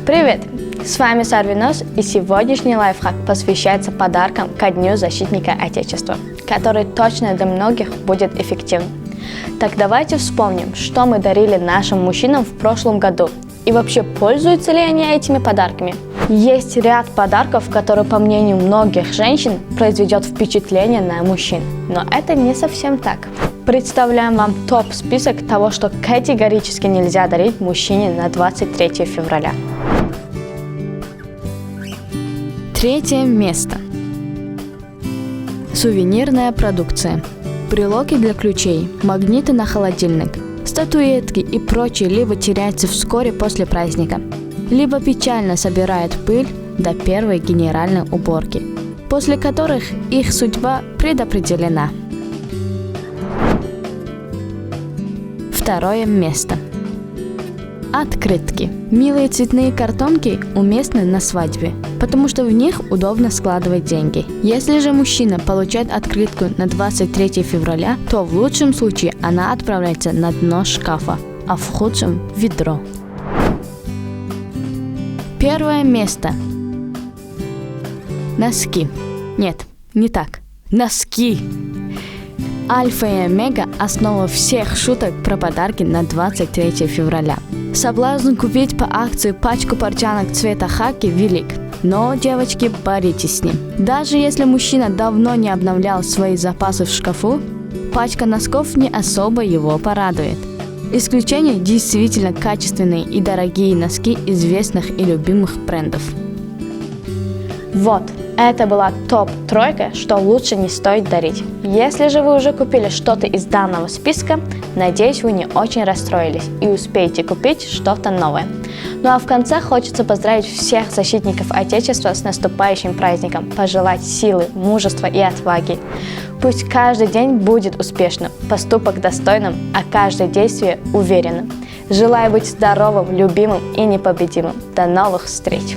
Привет! С вами Сарвинос, и сегодняшний лайфхак посвящается подаркам ко Дню защитника Отечества, который точно для многих будет эффективным. Так давайте вспомним, что мы дарили нашим мужчинам в прошлом году, и вообще пользуются ли они этими подарками. Есть ряд подарков, которые, по мнению многих женщин, произведет впечатление на мужчин, но это не совсем так. Представляем вам топ-список того, что категорически нельзя дарить мужчине на 23 февраля. Третье место. Сувенирная продукция. Брелоки для ключей, магниты на холодильник, статуэтки и прочее либо теряются вскоре после праздника, либо печально собирают пыль до первой генеральной уборки, после которых их судьба предопределена. Второе место. Открытки. Милые цветные картонки уместны на свадьбе, потому что в них удобно складывать деньги. Если же мужчина получает открытку на 23 февраля, то в лучшем случае она отправляется на дно шкафа, а в худшем – в ведро. Первое место. Носки. Нет, не так. Носки. Альфа и омега – основа всех шуток про подарки на 23 февраля. Соблазн купить по акции пачку портянок цвета хаки велик, но, девочки, боритесь с ним. Даже если мужчина давно не обновлял свои запасы в шкафу, пачка носков не особо его порадует. Исключение действительно качественные и дорогие носки известных и любимых брендов. Вот, это была топ-тройка, что лучше не стоит дарить. Если же вы уже купили что-то из данного списка, надеюсь, вы не очень расстроились и успеете купить что-то новое. Ну а в конце хочется поздравить всех защитников Отечества с наступающим праздником, пожелать силы, мужества и отваги. Пусть каждый день будет успешным, поступок достойным, а каждое действие уверенным. Желаю быть здоровым, любимым и непобедимым. До новых встреч!